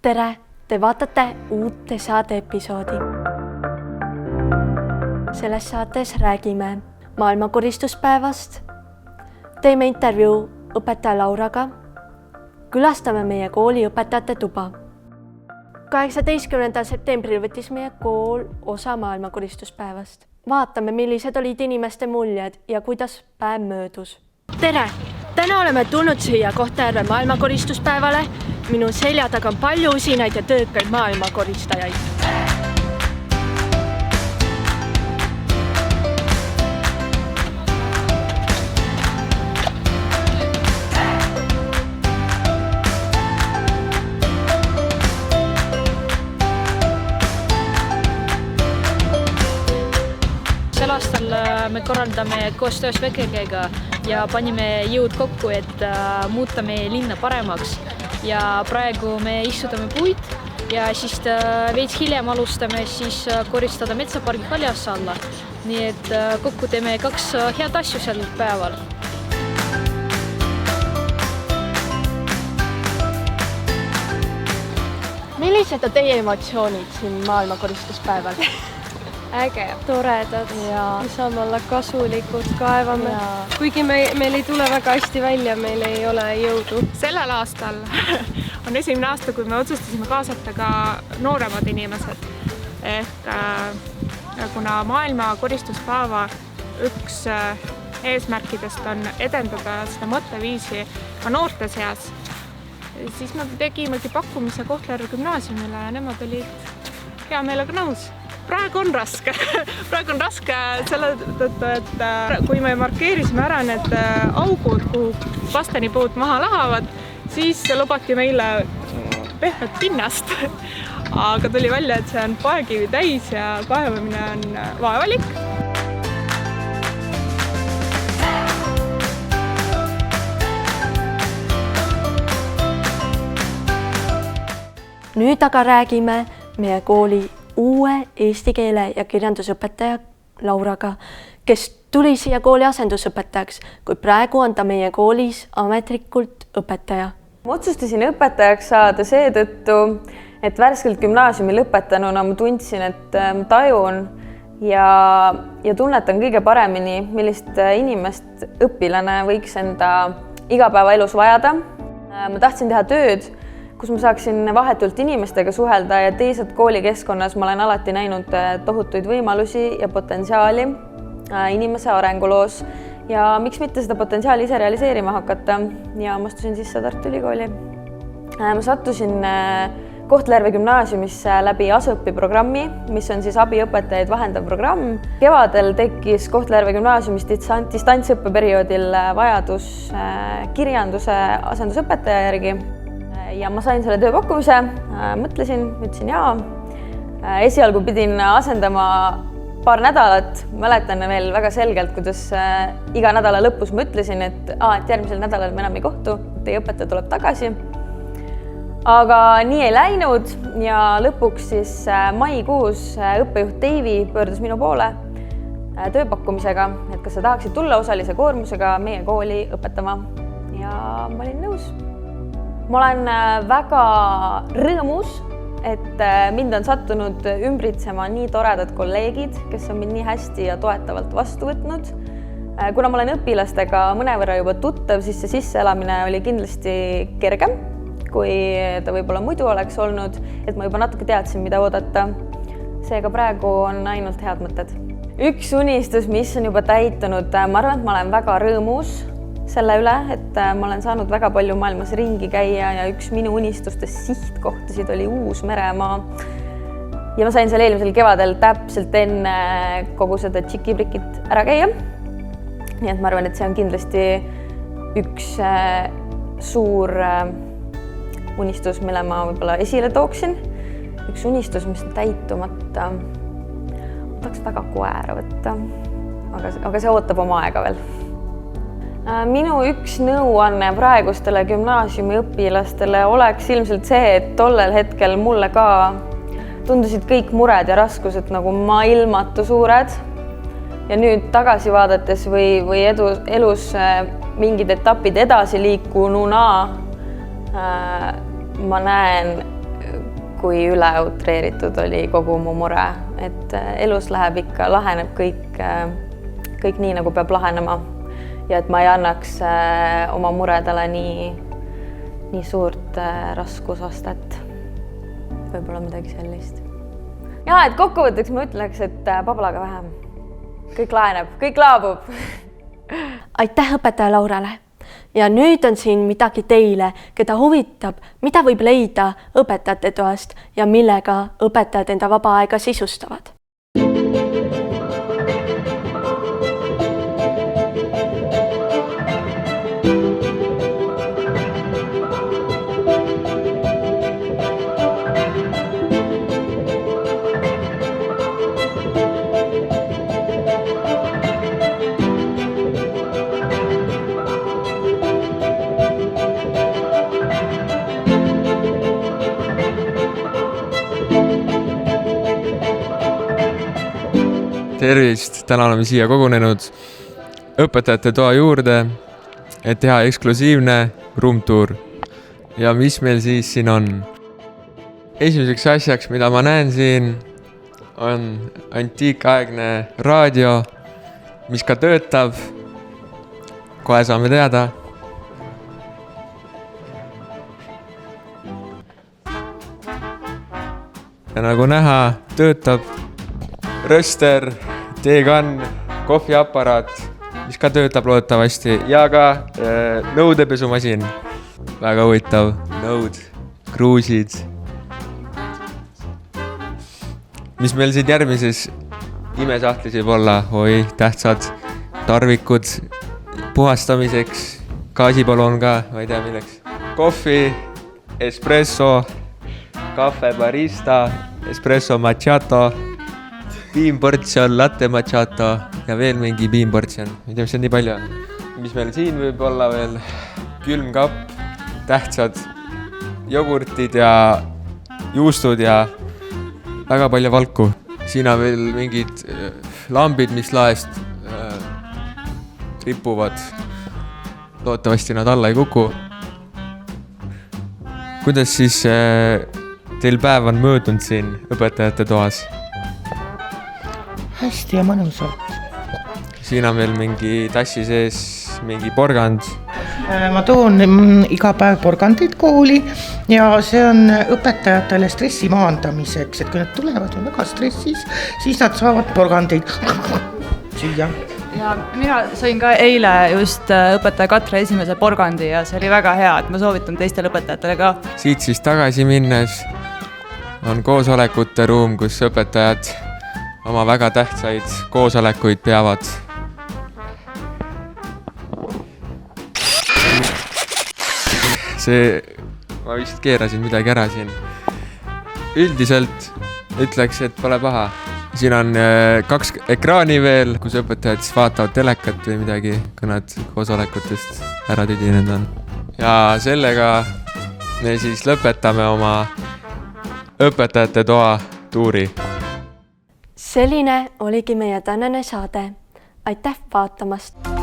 tere, te vaatate uut saate episoodi. Selles saates räägime maailmakoristuspäevast, teeme intervjuu õpetaja Lauraga, külastame meie kooli õpetajate tuba. 18. septembril võttis meie kool osa maailmakoristuspäevast. Vaatame, millised olid inimeste muljed ja kuidas päev möödus. Tere! Täna oleme tulnud siia Kohtla-Järve maailmakoristuspäevale. Minu selja taga on palju usinaid ja töökaid maailmakoristajaid. Sel aastal me korraldame koostöös VKG-ga ja panime jõud kokku, et muuta meie linna paremaks. Ja praegu me istutame puid ja siis veits hiljem alustame siis koristada metsapargi kaljasse alla. Nii et kokku teeme 2 head asju sel päeval. Millised on teie emotsioonid siin maailmakoristuspäeval? Äge, toredad ja me saame olla kasulikud, kaevame. Kuigi meil ei tule väga hästi välja, meil ei ole jõudu. Sellel aastal on esimene aasta, kui me otsustasime kaasata ka nooremad inimesed. Ehk kuna maailma koristuspäeva üks eesmärkidest on edendada seda mõtteviisi ka noorte seas, siis me tegimegi pakkumise Kohtla-Järve gümnaasiumile ja nemad olid hea meelega nõus. Praegu on raske selle tõttu, et kui me markeerisime ära need augud, kuhu pastanipuud maha lahavad, siis lubati meile pehmet pinnast. Aga tuli välja, et see on paekivi täis ja kaevamine on vaevalik. Nüüd aga räägime meie kooli uue eesti keele ja kirjandusõpetaja Lauraga, kes tuli siia kooli asendusõpetajaks, kui praegu on ta meie koolis ametlikult õpetaja. Ma otsustasin õpetajaks saada seetõttu, et värskelt gümnaasiumi lõpetanuna ma tundsin, et ma tajun ja tunnetan kõige paremini, millist inimest õpilane võiks enda igapäevaelus vajada. Ma tahtsin teha tööd, kus ma saaksin vahetult inimestega suhelda ja teised koolikeskkonnas ma olen alati näinud tohutuid võimalusi ja potentsiaali inimese arenguloos ja miks mitte seda potentsiaali ise realiseerima hakata ja ma astusin sisse Tartu Ülikooli. Ma sattusin Kohtla-Järve gümnaasiumisse läbi ASõPi programmi, mis on siis abiõpetajaid vahendav programm. Kevadel tekkis Kohtla-Järve gümnaasiumis distantsõppeperioodil vajadus kirjanduse asendusõpetaja järgi. Ja ma sain selle tööpakkumise, mõtlesin, ütlesin jaa. Esialgu pidin asendama paar nädalat. Mäletan veel väga selgelt, kuidas iga nädala lõpus ma ütlesin, et järgmisel nädalal me enam ei kohtu, teie õpetaja tuleb tagasi. Aga nii ei läinud ja lõpuks siis maikuus õppejuht Deivi pöördus minu poole tööpakkumisega, et kas sa tahaksid tulla osalise koormusega meie kooli õpetama ja ma olin nõus. Ma olen väga rõõmus, et mind on sattunud ümbritsema nii toredad kolleegid, kes on mind nii hästi ja toetavalt vastu võtnud. Kuna ma olen õpilastega mõnevõrra juba tuttav, siis see sisseelamine oli kindlasti kergem, kui ta võib-olla muidu oleks olnud, et ma juba natuke teadsin, mida oodata. Seega praegu on ainult head mõtted. Üks unistus, mis on juba täitunud, ma arvan, et ma olen väga rõõmus selle üle, et ma olen saanud väga palju maailmas ringi käia ja üks minu unistustest sihtkohtasid oli Uus-Meremaa. Ja ma sain seal eelmisel kevadel täpselt enne kogu seda tšikibrikit ära käia. Nii et ma arvan, et see on kindlasti üks suur unistus, mille ma võib-olla esile tooksin. Üks unistus, mis on täitumata. Ma tahaks väga koera võtta, aga see ootab oma aega veel. Minu üks nõuanne praegustele gümnaasiumi õpilastele oleks ilmselt see, et tollel hetkel mulle ka tundusid kõik mured ja raskused nagu maailmatu suured. Ja nüüd tagasi vaadates või elus mingid etapid edasi liikununa ma näen kui üleutreeritud oli kogu mu mure, et elus läheb ikka, laheneb kõik nii, nagu peab lahenema ja et ma ei annaks oma muredele nii suurt raskusastet. Võib-olla midagi sellist. Ja, et kokkuvõtteks ma ütleks, et pablaga vähem. Kõik laheneb, kõik laabub. Aitäh õpetaja Laurale! Ja nüüd on siin midagi teile, keda huvitab, mida võib leida õpetajate toast ja millega õpetajad enda vaba aega sisustavad. Tervist! Täna oleme siia kogunenud õpetajate toa juurde, et teha eksklusiivne roomtour. Ja mis meil siis siin on? Esimeseks asjaks, mida ma näen siin, on antiikaegne raadio, mis ka töötab. Kohe saame teada. Ja nagu näha, töötab röster, teekann, kohviaparaat, mis ka töötab loodetavasti ja ka nõudepesumasin. Väga huvitav. Nõud, kruusid. Mis meil siin järgmises imesahtlis võib olla? Oi, tähtsad tarvikud puhastamiseks. Gaasipalon ka, ma ei tea milleks. Kohvi, espresso, kahve barista, espresso macchiato, piimportsjon, latte macchiato ja veel mingi piimportsjon. Ma ei tea, mis on nii palju on. Mis meil siin võib olla veel? Külmkapp, tähtsad jogurtid ja juustud ja väga palju valku. Siin on veel mingid lambid, mis laest ripuvad. Loodetavasti nad alla ei kuku. Kuidas siis teil päev on möödunud siin õpetajate toas? Hästi ja mõnusalt. Siin on veel mingi tassi sees mingi porgand. Ma toon iga päev porgandid kooli ja see on õpetajatele stressi maandamiseks, et kui nad tulevad väga stressis, siis nad saavad porgandid süüa. Ja mina sõin ka eile just õpetaja Katre esimese porgandi ja see oli väga hea, et ma soovitan teistele õpetajatele ka. Siit siis tagasi minnes on koosolekute ruum, kus õpetajad oma väga tähtsaid koosolekuid peavad. Ma vist keerasin midagi ära siin. Üldiselt ütleks, et pole paha. Siin on 2 ekraani veel, kus õpetajad vaatavad telekat või midagi, kui nad koosolekutest ära tüdinenud on. Ja sellega me siis lõpetame oma õpetajate toa tuuri. Selline oligi meie tänane saade. Aitäh vaatamast!